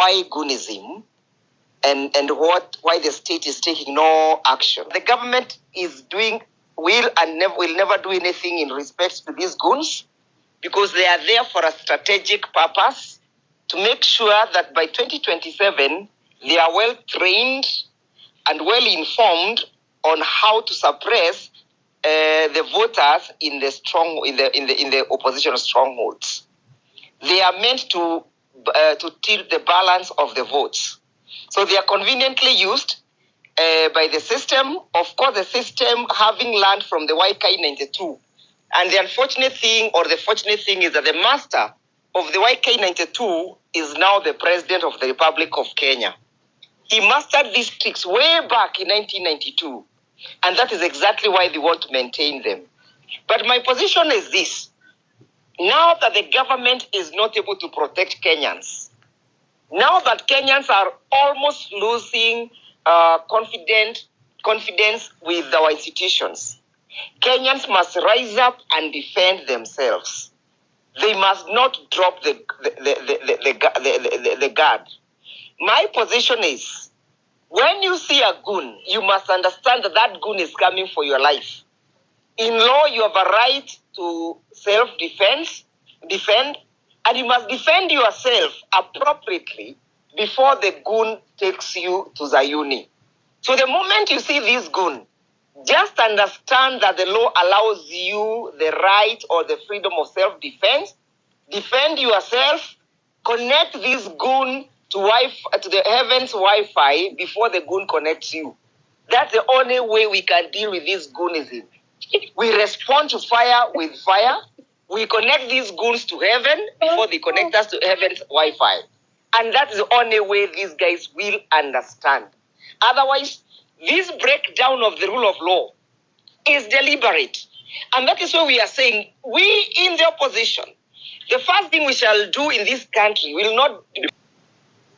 why goonism and why the state is taking no action. The government will never do anything in respect to these goons, because they are there for a strategic purpose to make sure that by 2027 they are well trained and well informed on how to suppress the voters in the opposition strongholds. They are meant to tilt the balance of the votes. So they are conveniently used by the system. Of course, the system having learned from the YK92. And the unfortunate thing, or the fortunate thing, is that the master of the YK92 is now the president of the Republic of Kenya. He mastered these tricks way back in 1992. And that is exactly why they want to maintain them. But my position is this. Now that the government is not able to protect Kenyans, now that Kenyans are almost losing confidence with our institutions, Kenyans must rise up and defend themselves. They must not drop the guard. My position is, when you see a goon, you must understand that that goon is coming for your life. In law, you have a right to defend, and you must defend yourself appropriately before the goon takes you to Zayuni. So the moment you see this goon, just understand that the law allows you the right or the freedom of self-defense. Defend yourself. Connect this goon to the heavens Wi-Fi before the goon connects you. That's the only way we can deal with this goonism. We respond to fire with fire. We connect these goons to heaven before they connect us to heaven's Wi-Fi. And that's the only way these guys will understand. Otherwise, this breakdown of the rule of law is deliberate. And that is why we are saying, we in the opposition, the first thing we shall do in this country will not be.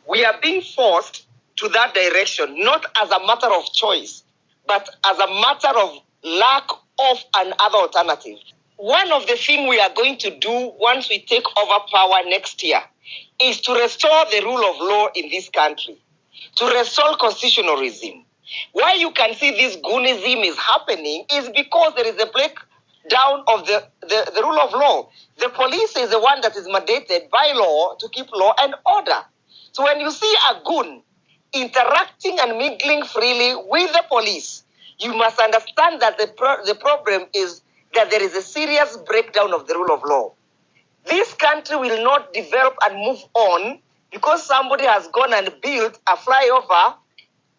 We are being forced to that direction, not as a matter of choice, but as a matter of lack of another alternative. One of the things we are going to do once we take over power next year is to restore the rule of law in this country, to restore constitutionalism. Why you can see this goonism is happening is because there is a breakdown of the rule of law. The police is the one that is mandated by law to keep law and order. So when you see a goon interacting and mingling freely with the police, you must understand that the problem is that there is a serious breakdown of the rule of law. This country will not develop and move on because somebody has gone and built a flyover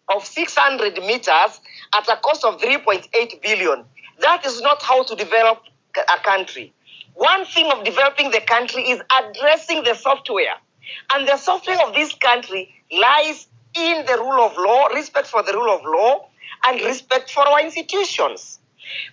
of 600 meters at a cost of 3.8 billion. That is not how to develop a country. One thing of developing the country is addressing the software. And the software of this country lies in the rule of law, respect for the rule of law, and respect for our institutions.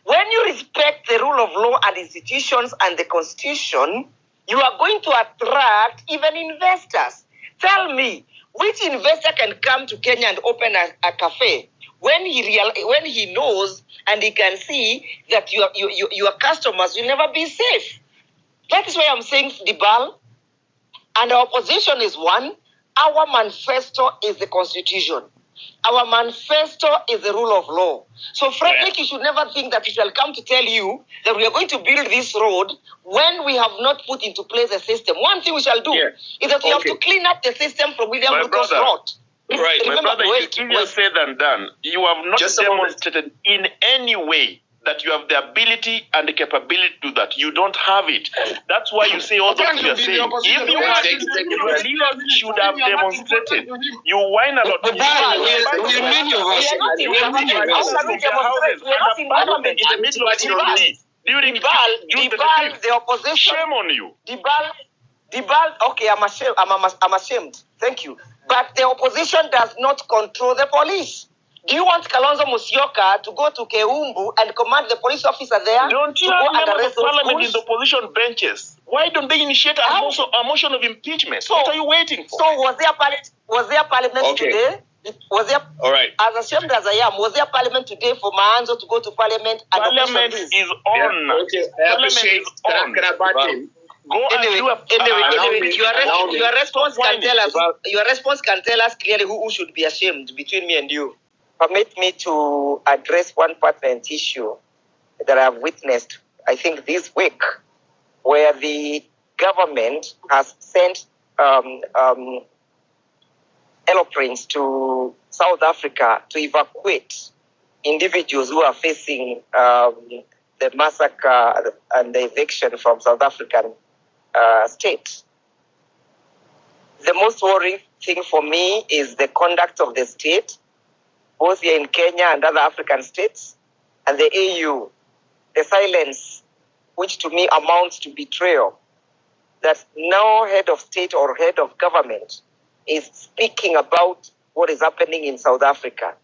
When you respect the rule of law and institutions and the Constitution, you are going to attract even investors. Tell me, which investor can come to Kenya and open a cafe when he knows and he can see that your customers will never be safe? That is why I'm saying, Dibal, and our position is one. Our manifesto is the Constitution. Our manifesto is the rule of law. So, Frederick, you should never think that we shall come to tell you that we are going to build this road when we have not put into place a system. One thing we shall do is that we have to clean up the system from William Ruto's road. Right, my brother, it's easier said than done. You have not demonstrated in any way that you have the ability and the capability to do that. You don't have it. That's why you say all that you are saying. If you had it, your leaders should have demonstrated. You whine a lot. You during the opposition. Shame on you. Dibal, okay, I'm ashamed. Thank you. But the opposition does not control the police. Do you want Kalonzo Musyoka to go to Keumbu and command the police officer there? Don't you have members of parliament in the opposition benches? Why don't they initiate a motion of impeachment? So, what are you waiting for? So was there parliament today? Was there? All right. As ashamed as I am, was there parliament today for Maanzo to go to parliament? Parliament is on. Yeah, okay. I appreciate. Can I butt in? Go anyway, your response can tell us. Your response can tell us clearly who should be ashamed between me and you. Permit me to address one pertinent issue that I've witnessed, I think, this week, where the government has sent aeroplanes to South Africa to evacuate individuals who are facing the massacre and the eviction from South African state. The most worrying thing for me is the conduct of the state, both here in Kenya and other African states, and the AU, the silence, which to me amounts to betrayal, that no head of state or head of government is speaking about what is happening in South Africa.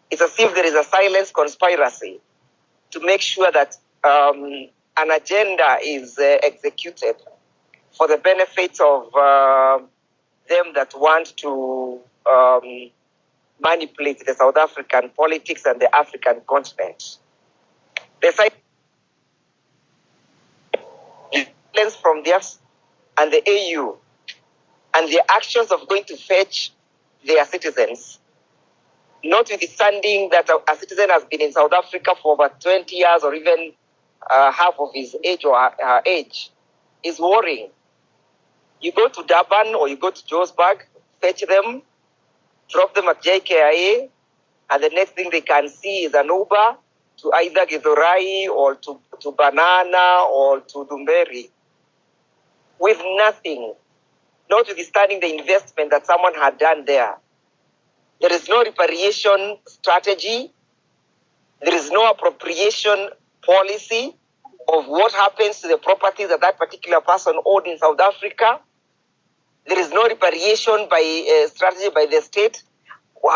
It's as if there is a silence conspiracy to make sure that an agenda is executed for the benefit of them that want to manipulate the South African politics and the African continent. The silence from the US and the AU and the actions of going to fetch their citizens, notwithstanding that a citizen has been in South Africa for over 20 years or even half of his age or her age, is worrying. You go to Durban or you go to Johannesburg, fetch them, drop them at JKIA, and the next thing they can see is an Uber to either Githurai or to Banana or to Dumberi, with nothing, notwithstanding the investment that someone had done there. There is no repatriation strategy. There is no appropriation policy of what happens to the property that that particular person owned in South Africa. There is no repatriation by strategy by the state.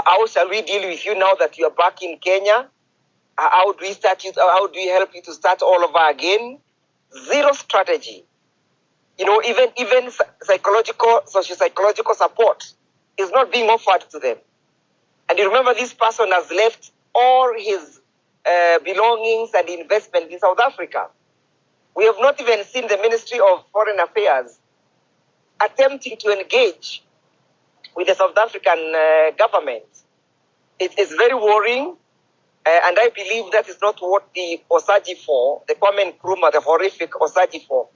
How shall we deal with you now that you are back in Kenya? How do we start you? How do we help you to start all over again? Zero strategy. You know, even socio-psychological support is not being offered to them. And you remember, this person has left all his belongings and investment in South Africa. We have not even seen the Ministry of Foreign Affairs attempting to engage with the South African government. It is very worrying, and I believe that is not what the Osagifo, the Kwame Nkrumah, the horrific Osagifo,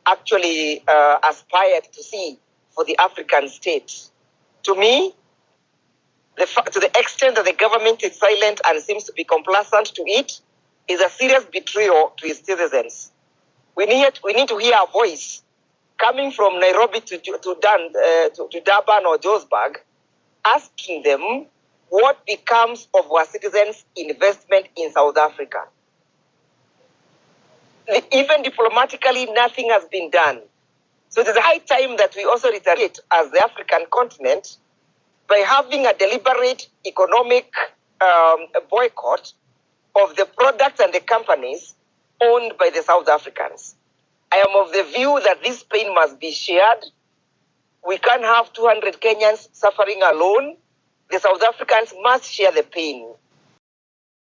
actually aspired to see for the African state. To me, to the extent that the government is silent and seems to be complacent to it, is a serious betrayal to its citizens. We need to hear a voice coming from Nairobi to Durban or Johannesburg, asking them what becomes of our citizens' investment in South Africa. Even diplomatically, nothing has been done. So it is high time that we also retaliate as the African continent by having a deliberate economic boycott of the products and the companies owned by the South Africans. I am of the view that this pain must be shared. We can't have 200 Kenyans suffering alone. The South Africans must share the pain.